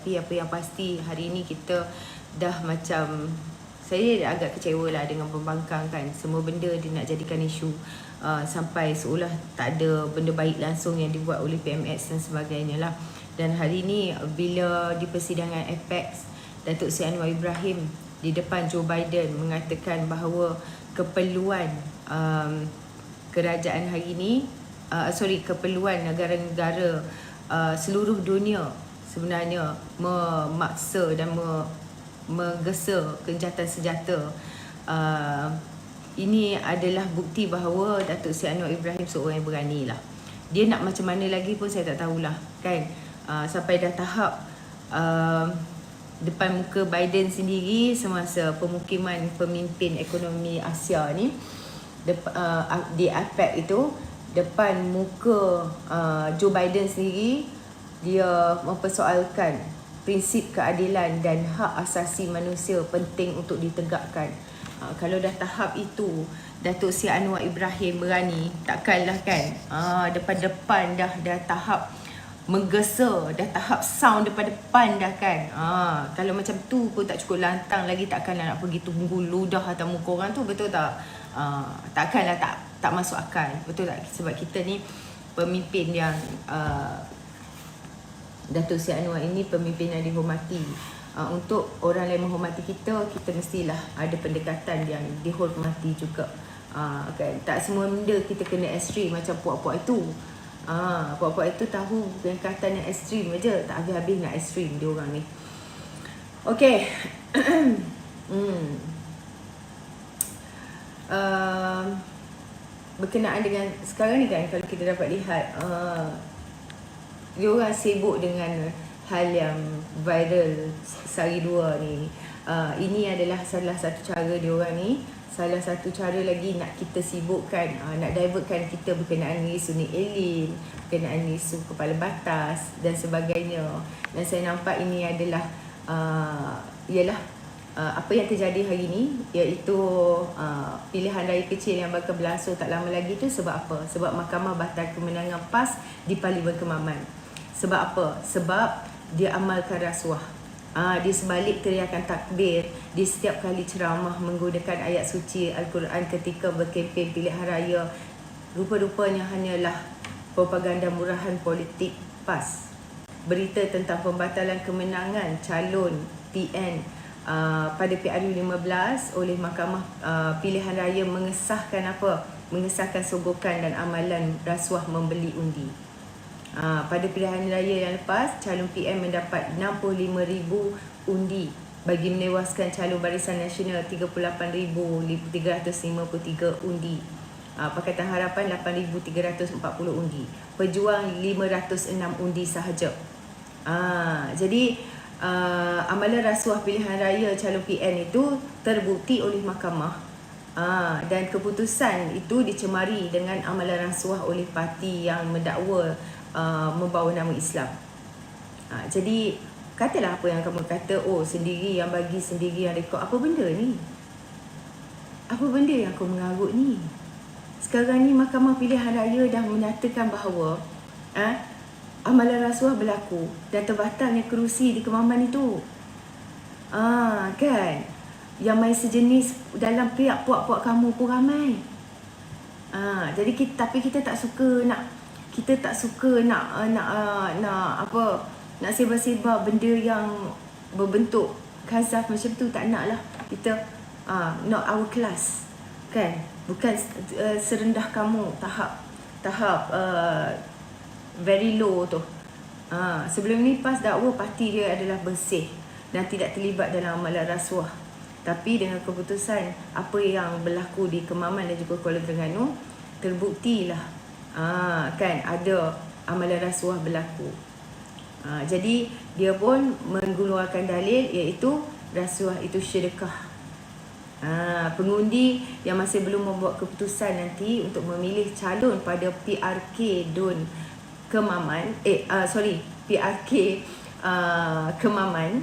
Tapi apa yang pasti hari ini kita dah macam, saya agak kecewa lah dengan pembangkang kan. Semua benda dia nak jadikan isu, sampai seolah tak ada benda baik langsung yang dibuat oleh PMX dan sebagainya lah. Dan hari ini bila di persidangan Apex, Datuk Seri Anwar Ibrahim di depan Joe Biden mengatakan bahawa keperluan kerajaan hari ini, keperluan negara-negara seluruh dunia sebenarnya memaksa dan menggesa gencatan senjata. Ini adalah bukti bahawa Datuk Seri Anwar Ibrahim seorang yang berani lah. Dia nak macam mana lagi pun saya tak tahulah kan. Sampai dah tahap depan muka Biden sendiri semasa pemukiman pemimpin ekonomi Asia ni, di APEC itu, depan muka Joe Biden sendiri, dia mempersoalkan prinsip keadilan dan hak asasi manusia penting untuk ditegakkan. Kalau dah tahap itu Datuk Seri Anwar Ibrahim berani, takkanlah kan depan-depan dah tahap menggesa, dah tahap sound depan-depan dah kan. Kalau macam tu pun tak cukup lantang lagi, takkanlah nak pergi tunggu ludah atau muka orang tu, betul tak? Takkanlah tak masuk akal, betul tak? Sebab kita ni pemimpin yang Datuk Seri Anwar ini pemimpin yang dihormati. Untuk orang lain menghormati kita, kita mestilah ada pendekatan yang dihormati juga. Kan? Tak semua benda kita kena ekstrim macam puak-puak itu. Puak-puak itu tahu pendekatan yang ekstrim aja, tak habis-habis nak ekstrim dia orang ni. Okey. Berkenaan dengan sekarang ni kan, kalau kita dapat lihat, dia orang sibuk dengan hal yang viral sehari dua ni. Ini adalah salah satu cara dia orang ni, salah satu cara lagi nak kita sibukkan, nak divertkan kita berkenaan isu ni alien, berkenaan isu kepala batas dan sebagainya. Dan saya nampak ini adalah ialah apa yang terjadi hari ini, iaitu pilihan raya kecil yang bakal berlangsung tak lama lagi tu. Sebab apa? Sebab Mahkamah batal kemenangan PAS di Parlimen Kemaman. Sebab apa? Sebab dia amalkan rasuah. Di sebalik teriakan takbir, di setiap kali ceramah menggunakan ayat suci Al-Quran ketika berkempen pilihan raya, rupa-rupanya hanyalah propaganda murahan politik PAS. Berita tentang pembatalan kemenangan calon PN pada PRU 15 oleh Mahkamah Pilihan Raya mengesahkan apa? Mengesahkan sogokan dan amalan rasuah membeli undi. Pada pilihan raya yang lepas, calon PM mendapat 65,000 undi bagi menewaskan calon Barisan Nasional 38,353 undi. Pakatan Harapan 8,340 undi. Pejuang 506 undi sahaja. Jadi amalan rasuah pilihan raya calon PN itu terbukti oleh mahkamah. Dan keputusan itu dicemari dengan amalan rasuah oleh parti yang mendakwa membawa nama Islam. Jadi katalah apa yang kamu kata, oh sendiri yang bagi, sendiri yang rekod. Apa benda ni? Apa benda yang kau mengarut ni? Sekarang ni Mahkamah Pilihan Raya dah menyatakan bahawa amalan rasuah berlaku dan terbatalnya kerusi di Kemaman itu. Kan? Yang main sejenis dalam pihak puak-puak kamu pun ramai. Jadi kita tak suka nak nak sebar-sebar benda yang berbentuk kazaf macam tu. Tak nak lah. Kita not our class, kan? Bukan serendah kamu, tahap very low tu. Sebelum ni PAS dakwa parti dia adalah bersih dan tidak terlibat dalam amalan rasuah. Tapi dengan keputusan apa yang berlaku di Kemaman dan juga Kuala Terengganu, terbuktilah kan ada amalan rasuah berlaku. Jadi dia pun mengeluarkan dalil iaitu rasuah itu syirkah. Pengundi yang masih belum membuat keputusan nanti untuk memilih calon pada PRK DUN Kemaman, PRK Kemaman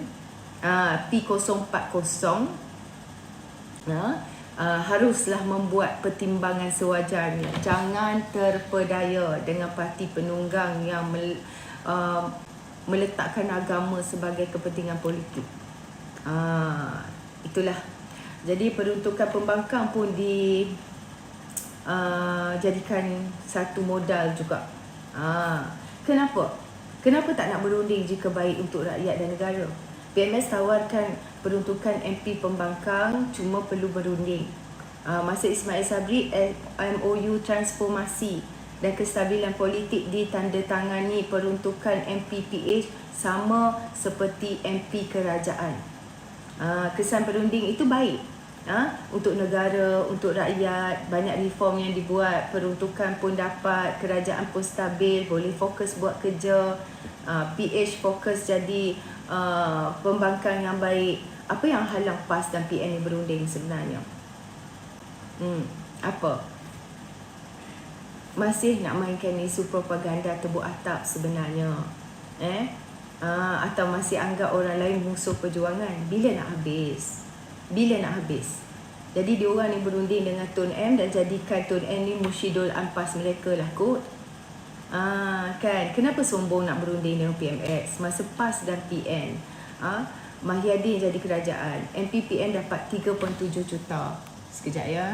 P040, haruslah membuat pertimbangan sewajarnya. Jangan terpedaya dengan parti penunggang yang meletakkan agama sebagai kepentingan politik. Itulah. Jadi peruntukan pembangkang pun jadikan satu modal juga. Kenapa? Kenapa tak nak berunding jika baik untuk rakyat dan negara? PMS tawarkan peruntukan MP pembangkang cuma perlu berunding. Masa Ismail Sabri, MOU transformasi dan kestabilan politik ditandatangani peruntukan MPPH sama seperti MP kerajaan. Kesan perunding itu baik untuk negara, untuk rakyat. Banyak reform yang dibuat, peruntukan pun dapat, kerajaan pun stabil, boleh fokus buat kerja. PH fokus jadi pembangkang yang baik. Apa yang halang PAS dan PN ni berunding sebenarnya? Apa? Masih nak mainkan isu propaganda tebuk atap sebenarnya? Atau masih anggap orang lain musuh perjuangan? Bila nak habis? Bila nak habis? Jadi diorang ni berunding dengan Tun M dan jadikan Tun M ni Musyidul Ampas mereka lah kot. Kan? Kenapa sombong nak berunding dengan PMX? Masa PAS dan PN, Mahyadin jadi kerajaan, MPPN dapat 3.7 juta. Sekejap ya.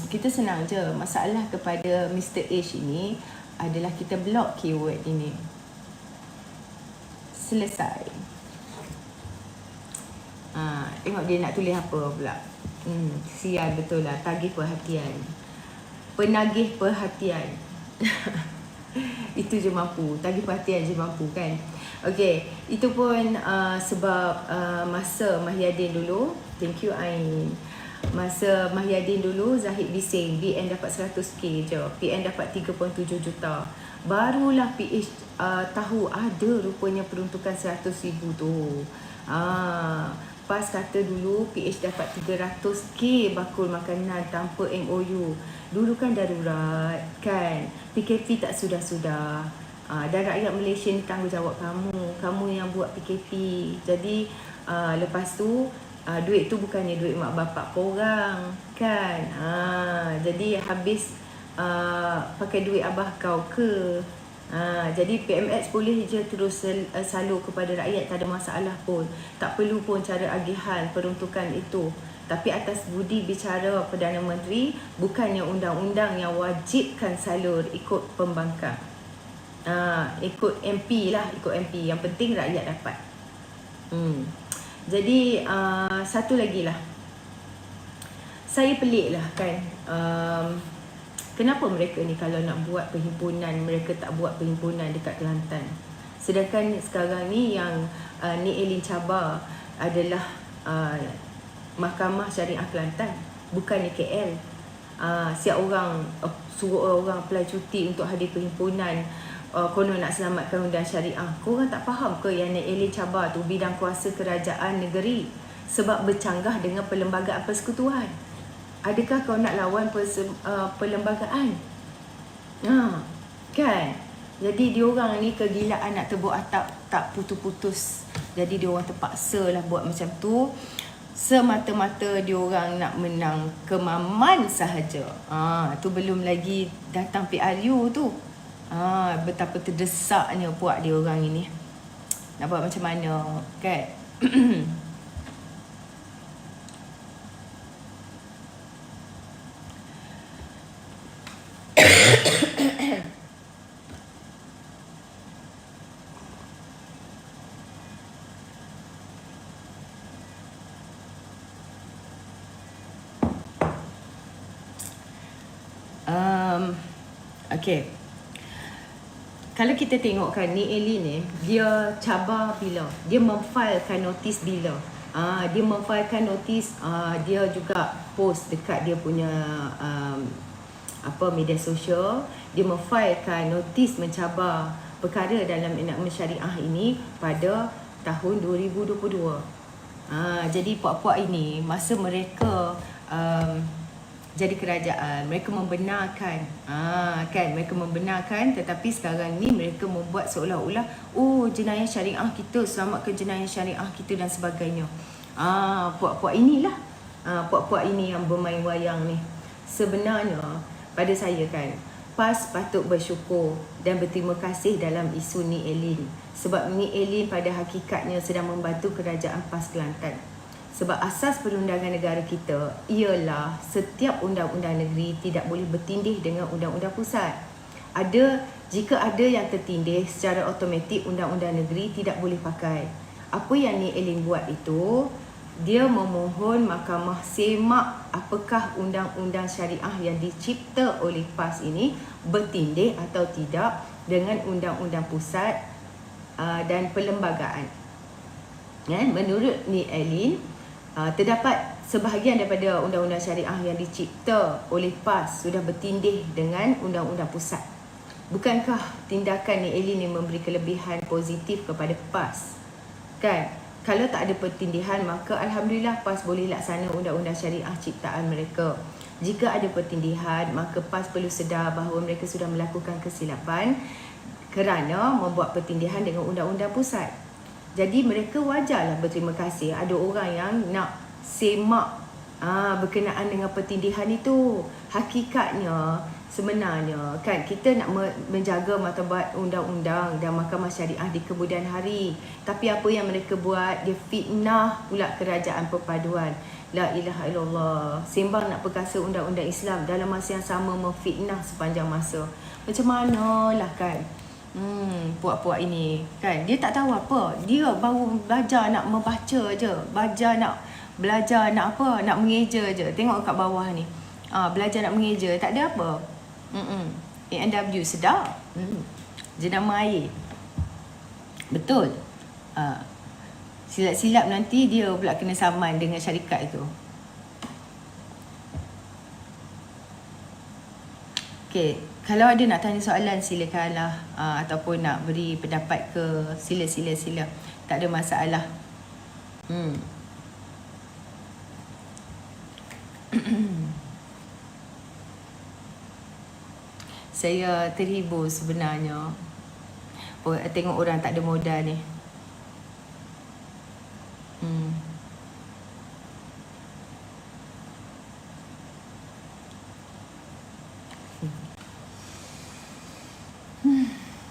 Kita senang je. Masalah kepada Mr. H ini adalah kita block keyword ini. Selesai. Tengok dia nak tulis apa pula. Sial betul lah. Tagih perhatian. Penagih perhatian. Itu je mampu. Tagih perhatian je mampu kan. Okey. Itu pun sebab masa Mahyadin dulu. Thank you Ain. Masa Mahyadin dulu, Zahid bising BN dapat 100k je, PN dapat 3.7 juta. Barulah PH tahu ada rupanya peruntukan 100,000 tu. PAS kata dulu PH dapat 300k bakul makanan tanpa MOU. Dulu kan darurat kan, PKP tak sudah-sudah. Dan rakyat Malaysia ni tanggungjawab kamu yang buat PKP. Jadi lepas tu duit tu bukannya duit mak bapak korang kan. Jadi habis pakai duit abah kau ke? Jadi PMX boleh je terus salur kepada rakyat, tak ada masalah pun. Tak perlu pun cara agihan peruntukan itu. Tapi atas budi bicara Perdana Menteri, bukannya undang-undang yang wajibkan salur ikut pembangkang. Ikut MP lah, ikut MP. Yang penting rakyat dapat. Jadi satu lagi lah, saya pelik lah kan, kenapa mereka ni kalau nak buat perhimpunan, mereka tak buat perhimpunan dekat Kelantan. Sedangkan sekarang ni yang Nik Elin cabar adalah Mahkamah Syariah Kelantan, bukan KL. Siap orang suruh orang apply cuti untuk hadir perhimpunan, konon nak selamatkan undang syariah. Korang tak faham ke yang Nik Elin cabar tu bidang kuasa kerajaan negeri sebab bercanggah dengan perlembagaan persekutuan? Adakah kau nak lawan perlembagaan? Kan? Jadi diorang ni kegilaan nak tebuk atap tak putus-putus. Jadi diorang terpaksa lah buat macam tu semata-mata diorang nak menang kemaman sahaja. Tu belum lagi datang PRU tu. Betapa terdesaknya puak dia orang ini. Nak buat macam mana kan? Okay. Kalau kita tengokkan Nik Elin ni, dia cabar bila? Dia memfilekan notis bila? Dia memfilekan notis, dia juga post dekat dia punya media sosial. Dia memfilekan notis mencabar perkara dalam enakmen syariah ini pada tahun 2022. Jadi puak-puak ini masa mereka jadi kerajaan, mereka membenarkan, kan, mereka membenarkan, tetapi sekarang ni mereka membuat seolah-olah jenayah syariah kita, selamatkan jenayah syariah kita dan sebagainya. Puak-puak inilah, puak-puak ini yang bermain wayang ni. Sebenarnya pada saya kan, PAS patut bersyukur dan berterima kasih dalam isu Ni Elin. Sebab Ni Elin pada hakikatnya sedang membantu kerajaan PAS Kelantan. Sebab asas perundangan negara kita ialah setiap undang-undang negeri tidak boleh bertindih dengan undang-undang pusat. Jika ada yang tertindih, secara automatik undang-undang negeri tidak boleh pakai. Apa yang Ni Elin buat itu, dia memohon Mahkamah semak apakah undang-undang syariah yang dicipta oleh PAS ini bertindih atau tidak dengan undang-undang pusat dan perlembagaan. Menurut Ni Elin, terdapat sebahagian daripada undang-undang syariah yang dicipta oleh PAS sudah bertindih dengan undang-undang pusat. Bukankah tindakan Ni Elin ini memberi kelebihan positif kepada PAS? Kan? Kalau tak ada pertindihan, maka Alhamdulillah PAS boleh laksana undang-undang syariah ciptaan mereka. Jika ada pertindihan, maka PAS perlu sedar bahawa mereka sudah melakukan kesilapan kerana membuat pertindihan dengan undang-undang pusat. Jadi mereka wajarlah berterima kasih ada orang yang nak semak berkenaan dengan pertindihan itu. Hakikatnya sebenarnya kan kita nak menjaga martabat undang-undang dan mahkamah syariah di kemudian hari. Tapi apa yang mereka buat, dia fitnah pula kerajaan perpaduan. La ilaha illallah. Sembang nak perkasa undang-undang Islam, dalam masa yang sama memfitnah sepanjang masa. Macam manalah kan? Puak-puak ini kan, dia tak tahu apa. Dia baru belajar nak membaca je, belajar nak apa, nak mengeja je. Tengok kat bawah ni, belajar nak mengeja, tak ada apa. A&W sedap, jenama air. Betul. Silap-silap nanti dia pula kena saman dengan syarikat itu. Okay, kalau ada nak tanya soalan silakanlah, ataupun nak beri pendapat ke, sila. Tak ada masalah. Saya terhibur sebenarnya. Tengok orang tak ada modal ni.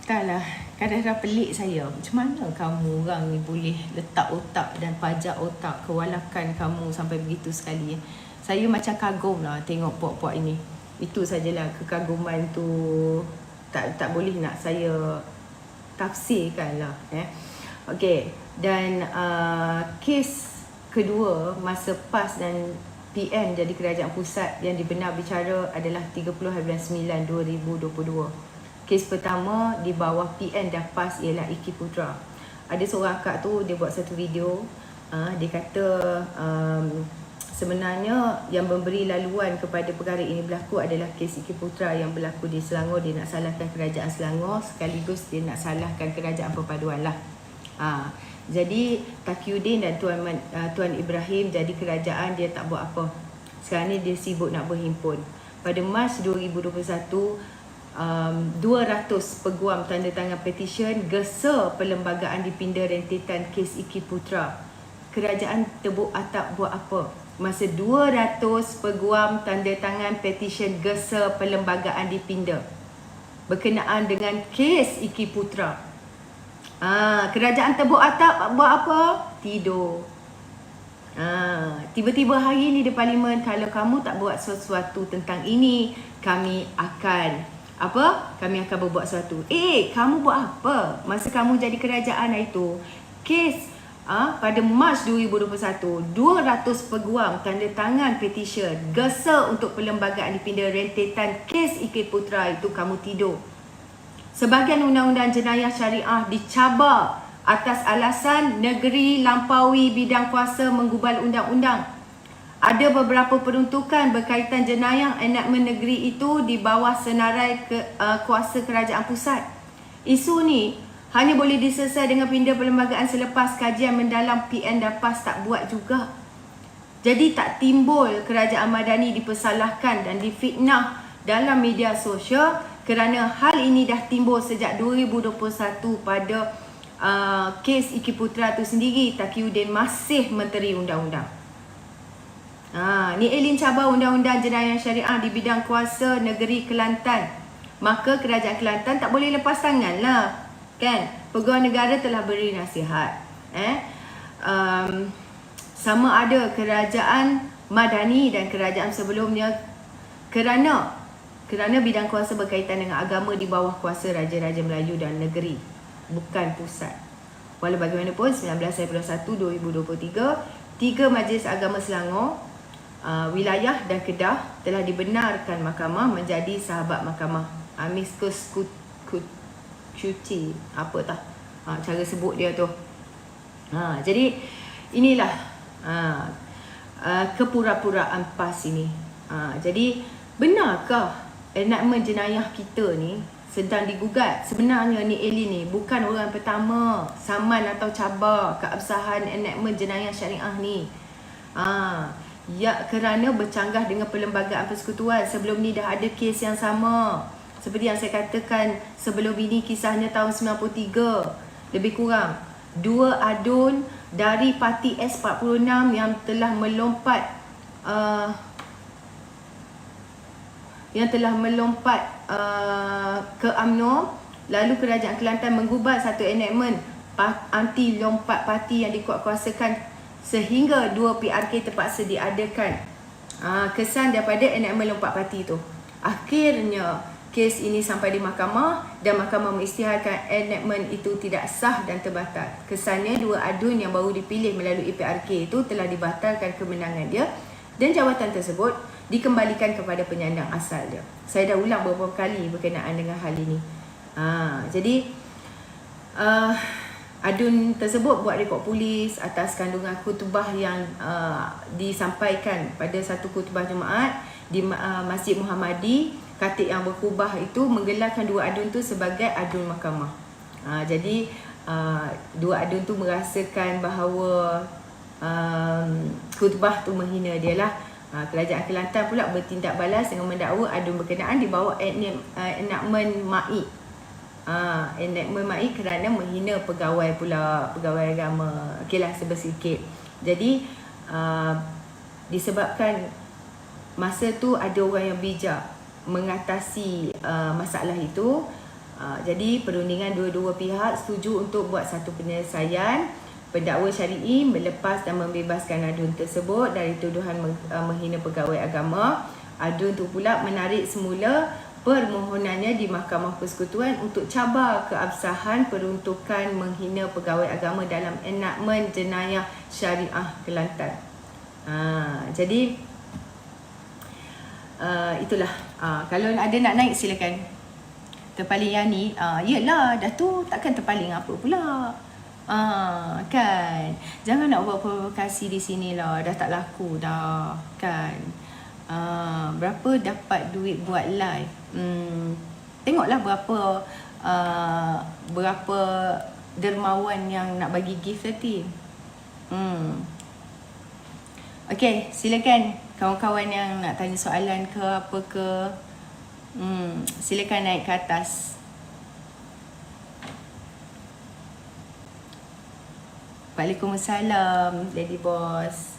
Taklah, kadang-kadang pelik saya. Macam mana kamu orang ni boleh letak otak dan pajak otak, kewalakan kamu sampai begitu sekali. Saya macam kagum lah tengok puak-puak ini. Itu sajalah, kekaguman tu tak boleh nak saya tafsirkan lah. Okey, dan kes kedua masa PAS dan PN jadi kerajaan pusat yang dibenar bicara adalah 30/9/2022. Kes pertama di bawah PN dan PAS ialah Iki Putra. Ada seorang akak tu, dia buat satu video. Dia kata sebenarnya yang memberi laluan kepada perkara ini berlaku adalah kes Iki Putra yang berlaku di Selangor. Dia nak salahkan kerajaan Selangor sekaligus dia nak salahkan kerajaan perpaduan lah. Jadi Taqiyuddin dan Tuan Ibrahim jadi kerajaan, dia tak buat apa. Sekarang ni dia sibuk nak berhimpun. Pada Mac 2021, 200 peguam tanda tangan petisyen gesa perlembagaan dipinda rentetan kes Iki Putra. Kerajaan tebuk atap buat apa? Masa 200 peguam tanda tangan petisyen gesa perlembagaan dipinda berkenaan dengan kes Iki Putra. Kerajaan tebuk atap buat apa? Tidur. Tiba-tiba hari ni di parlimen, kalau kamu tak buat sesuatu tentang ini, kami akan berbuat sesuatu. Kamu buat apa masa kamu jadi kerajaan itu? Kes pada Mac 2021, 200 peguam tanda tangan petisyen gesa untuk perlembagaan dipinda rentetan kes Iki Putra itu, kamu tidur. Sebahagian undang-undang jenayah syariah dicabar atas alasan negeri lampaui bidang kuasa menggubal undang-undang. Ada beberapa peruntukan berkaitan jenayah enakmen negeri itu di bawah senarai kuasa kerajaan pusat. Isu ni hanya boleh diselesai dengan pindah perlembagaan selepas kajian mendalam PN dan PAS tak buat juga. Jadi tak timbul kerajaan madani dipersalahkan dan difitnah dalam media sosial, kerana hal ini dah timbul sejak 2021 pada kes Iki Putra tu sendiri. Taqiyuddin masih Menteri Undang-Undang. Ni Elin cabar undang-undang jenayah syariah di bidang kuasa negeri Kelantan maka Kerajaan Kelantan tak boleh lepas tangan lah, kan? Pegawai negara telah beri nasihat. Sama ada kerajaan Madani dan kerajaan sebelumnya, kerana bidang kuasa berkaitan dengan agama di bawah kuasa Raja-Raja Melayu dan negeri, bukan pusat. Walau bagaimanapun, 19/1/2023, 3 Majlis Agama Selangor, wilayah dan Kedah telah dibenarkan mahkamah menjadi sahabat mahkamah. Amicus curiae, apa tah cara sebut dia tu. Jadi inilah kepura-puraan PAS ini. Jadi benarkah enakmen jenayah kita ni sedang digugat? Sebenarnya ni Eli ni bukan orang pertama saman atau cabar keabsahan enakmen jenayah syariah ni. Ya, kerana bercanggah dengan Perlembagaan Persekutuan. Sebelum ni dah ada kes yang sama. Seperti yang saya katakan sebelum ini, kisahnya tahun 93. Lebih kurang 2 adun dari parti S46 yang telah melompat ke UMNO. Lalu Kerajaan Kelantan menggubal satu enakmen anti lompat parti yang dikuatkuasakan, sehingga 2 PRK terpaksa diadakan. Kesan daripada enakmen lompat parti tu. Akhirnya kes ini sampai di mahkamah dan mahkamah mengisytiharkan enakmen itu tidak sah dan terbatal. Kesannya 2 adun yang baru dipilih melalui PRK itu telah dibatalkan kemenangan dia dan jawatan tersebut dikembalikan kepada penyandang asal dia. Saya dah ulang beberapa kali berkenaan dengan hal ini. Jadi adun tersebut buat rekod polis atas kandungan khutbah yang disampaikan pada satu khutbah Jumaat di Masjid Muhammadi. Khatib yang berkhutbah itu menggelarkan 2 adun tu sebagai adun mahkamah. Jadi 2 adun tu merasakan bahawa khutbah tu menghina dia lah. Kerajaan Kelantan pula bertindak balas dengan mendakwa adun berkenaan di bawah enakmen MAI. Enakmen MAI kerana menghina pegawai pula, pegawai agama. Okeylah, sebesikit. Jadi disebabkan masa tu ada orang yang bijak mengatasi masalah itu, jadi perundingan dua-dua pihak setuju untuk buat satu penyelesaian. Pendakwa syari'i melepas dan membebaskan adun tersebut dari tuduhan menghina pegawai agama. Adun tu pula menarik semula permohonannya di Mahkamah Persekutuan untuk cabar keabsahan peruntukan menghina pegawai agama dalam enakmen jenayah syariah Kelantan. Jadi itulah. Kalau ada nak naik silakan. Terpaling yang ni, yelah dah tu takkan terpaling apa pula. Kan. Jangan nak buat provokasi di sini lah. Dah tak laku dah. Kan. Berapa dapat duit buat live? Tengoklah berapa dermawan yang nak bagi gift tadi. Okay, silakan kawan-kawan yang nak tanya soalan ke apa ke. Silakan naik ke atas. Waalaikumsalam, Lady Boss.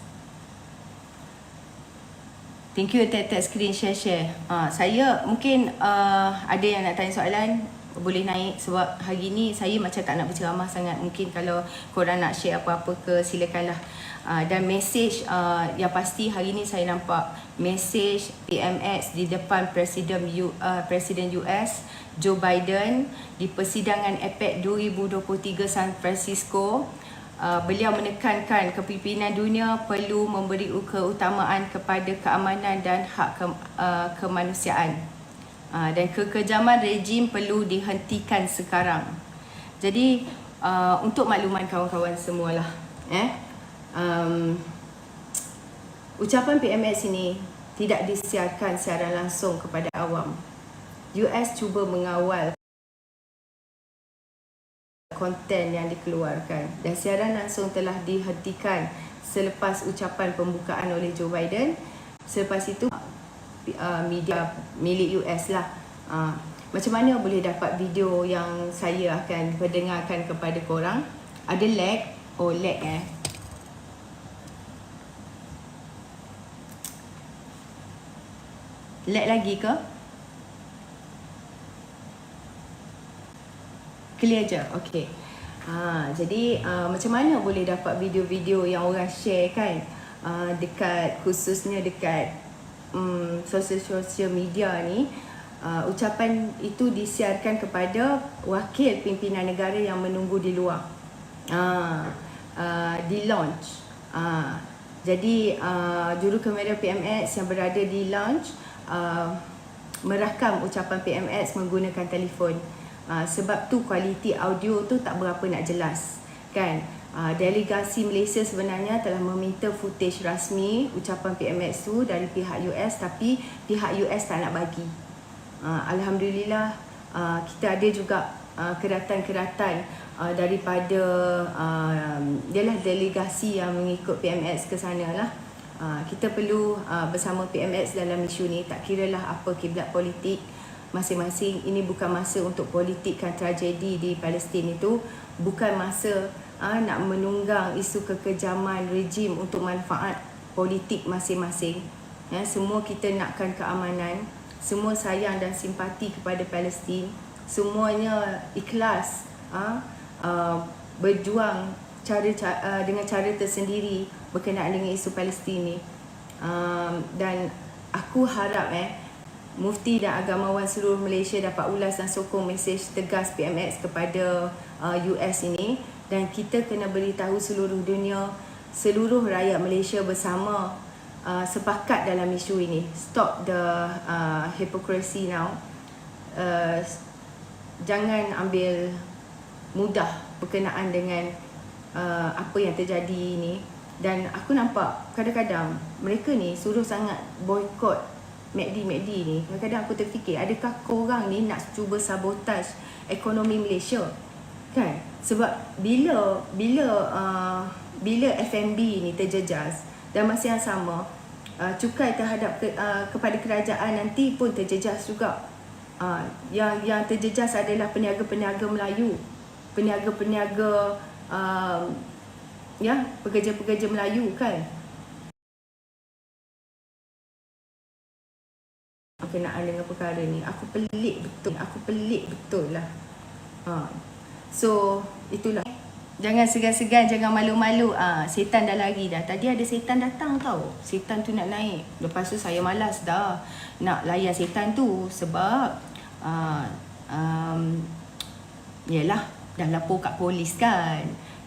Thank you, tap screen share. Saya mungkin ada yang nak tanya soalan, boleh naik sebab hari ni saya macam tak nak berceramah sangat. Mungkin kalau korang nak share apa-apa ke, silakanlah. Dan mesej yang pasti hari ni saya nampak mesej PMX di depan Presiden US Joe Biden di persidangan APEC 2023 San Francisco. Beliau menekankan kepimpinan dunia perlu memberi keutamaan kepada keamanan dan hak kemanusiaan. Dan kekejaman rejim perlu dihentikan sekarang. Jadi untuk makluman kawan-kawan semualah, ucapan PMX ini tidak disiarkan secara langsung kepada awam. US cuba mengawal konten yang dikeluarkan dan siaran langsung telah dihentikan selepas ucapan pembukaan oleh Joe Biden. Selepas itu media milik US lah. Macam mana boleh dapat video yang saya akan perdengarkan kepada korang? Ada lag? Oh, lag Lag lagi ke? Clear je? Okay. Jadi macam mana boleh dapat video-video yang orang share kan, dekat, khususnya dekat sosial media ni. Ucapan itu disiarkan kepada wakil pimpinan negara yang menunggu di luar, di launch. Jadi juru kamera PMX yang berada di launch merakam ucapan PMX menggunakan telefon. Sebab tu kualiti audio tu tak berapa nak jelas kan. Delegasi Malaysia sebenarnya telah meminta footage rasmi ucapan PMX tu dari pihak US, tapi pihak US tak nak bagi. Alhamdulillah kita ada juga keratan-keratan daripada dialah delegasi yang mengikut PMX ke sana lah. Kita perlu bersama PMX dalam isu ni, tak kiralah apa kiblat politik masing-masing. Ini bukan masa untuk politikkan tragedi di Palestin itu, bukan masa nak menunggang isu kekejaman rejim untuk manfaat politik masing-masing. Semua kita nakkan keamanan, semua sayang dan simpati kepada Palestin, semuanya ikhlas berjuang dengan cara tersendiri berkenaan dengan isu Palestin ni. Dan aku harap Mufti dan agamawan seluruh Malaysia dapat ulas dan sokong mesej tegas PMX kepada US ini, dan kita kena beritahu seluruh dunia, seluruh rakyat Malaysia bersama sepakat dalam isu ini. Stop the hypocrisy now. Jangan ambil mudah berkenaan dengan apa yang terjadi ini. Dan aku nampak kadang-kadang mereka ni suruh sangat boykot MACD ni. Kadang-kadang aku terfikir, adakah korang ni nak cuba sabotaj ekonomi Malaysia kan? Sebab bila FMB ni terjejas, dan masa yang sama cukai terhadap kepada kerajaan nanti pun terjejas juga. Yang terjejas adalah peniaga-peniaga Melayu, peniaga-peniaga pekerja-pekerja Melayu kan. Berkenaan dengan perkara ni, aku pelik betul lah. So itulah, jangan segan-segan, jangan malu-malu. Setan dah lari dah. Tadi ada setan datang tau, setan tu nak naik. Lepas tu saya malas dah nak layan setan tu, sebab yalah, dah lapor kat polis kan,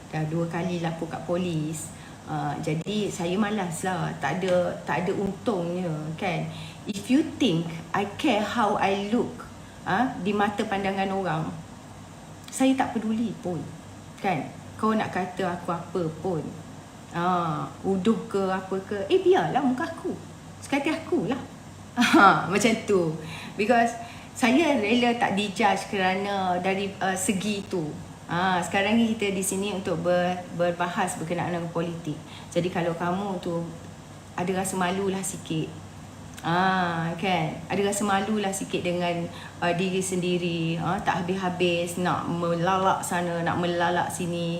dah 2 kali lapor kat polis. Jadi saya malas lah, tak ada untungnya kan. If you think I care how I look di mata pandangan orang, saya tak peduli pun kan. Kau nak kata aku apa pun, uduh ke apa ke, biarlah muka aku, sekati aku lah. Macam tu. Because saya rela tak dijudge kerana dari segi tu. Sekarang ni kita di sini untuk berbahas berkenaan dengan politik. Jadi kalau kamu tu ada rasa malulah sikit, kan, ada rasa malulah sikit dengan diri sendiri, tak habis-habis nak melalak sana, nak melalak sini.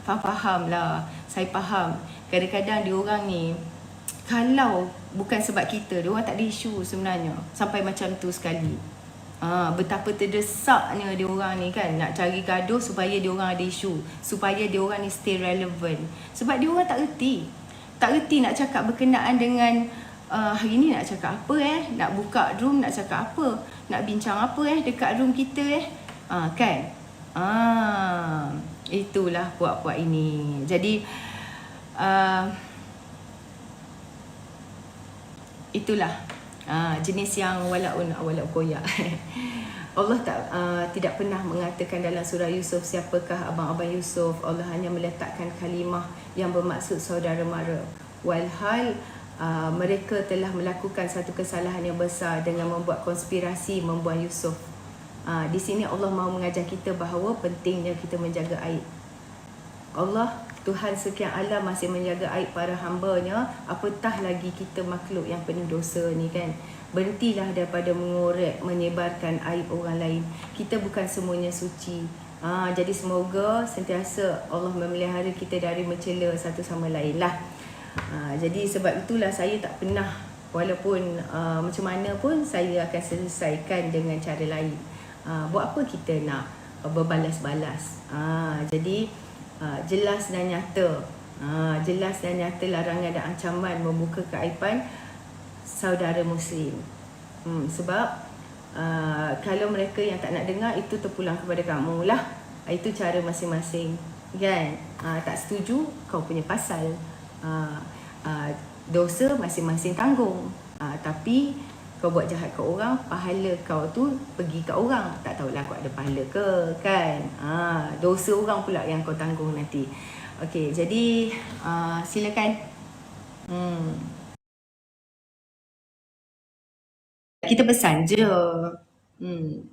Faham lah, saya faham. Kadang-kadang diorang ni, kalau bukan sebab kita, diorang tak ada isu sebenarnya sampai macam tu sekali. Betapa terdesaknya diorang ni kan, nak cari gaduh supaya diorang ada isu, supaya diorang ni stay relevant. Sebab diorang tak reti nak cakap berkenaan dengan hari ni nak cakap apa nak buka room, nak cakap apa, nak bincang apa dekat room kita kan. Itulah puak-puak ini. Jadi itulah jenis yang walaun koyak. Allah tidak pernah mengatakan dalam surah Yusuf, siapakah abang-abang Yusuf. Allah hanya meletakkan kalimah yang bermaksud saudara mara. Walhal mereka telah melakukan satu kesalahan yang besar dengan membuat konspirasi membuang Yusuf. Di sini Allah mahu mengajar kita bahawa pentingnya kita menjaga aib. Allah Tuhan sekian alam masih menjaga aib para hamba-Nya, apatah lagi kita makhluk yang penuh dosa ni kan. Berhentilah daripada mengorek, menyebarkan aib orang lain. Kita bukan semuanya suci. Jadi semoga sentiasa Allah memelihara kita dari mencela satu sama lain lah. Jadi sebab itulah saya tak pernah, walaupun macam mana pun saya akan selesaikan dengan cara lain. Buat apa kita nak berbalas-balas. Jadi jelas dan nyata. Jelas dan nyata larangan dan ancaman membuka keaiban saudara Muslim. Sebab kalau mereka yang tak nak dengar, itu terpulang kepada kamu lah. Itu cara masing-masing, kan? Tak setuju, kau punya pasal. Dosa masing-masing tanggung. Tapi kau buat jahat ke orang, pahala kau tu pergi kat orang. Tak tahulah kau ada pahala ke, kan? Dosa orang pula yang kau tanggung nanti. Okey, jadi silakan. Kita pesan je.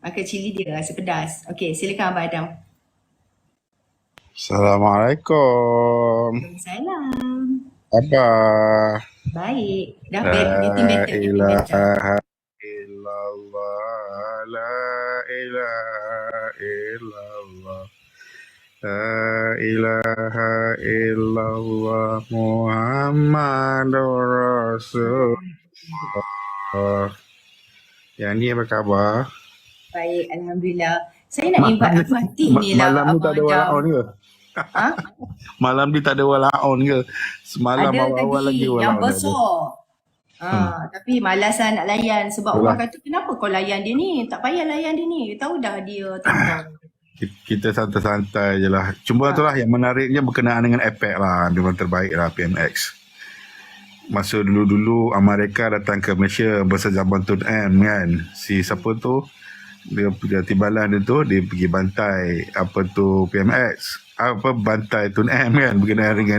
Pakai cili dia rasa pedas. Okey, silakan Abang Adam. Assalamualaikum. Waalaikumsalam. Apa? Baik. Dah getting better. Ilaha illallah, la ilaha illallah, la ilaha illallah, Muhammadur Rasulullah. Yang ni apa khabar? Baik, Alhamdulillah. Saya nak invite Fatih ni lah. Malam ni tak ada walaon ke? Malam ni tak ada walaon ke? Semalam ada awal-awal tadi lagi yang walaon. besar. Tapi malas lah nak layan. Sebab orang kata, kenapa kau layan dia ni? Tak payah layan dia ni. Tahu dah dia terbang. Kita santai-santai je lah. Cuma itulah yang menariknya berkenaan dengan APEC lah. Memang terbaik lah PMX. Masa dulu-dulu Amerika datang ke Malaysia bersama Tun M kan. Si siapa tu? Dia timbalan dia tu, dia pergi bantai apa tu PMX. Bantai Tun M kan berkenaan dengan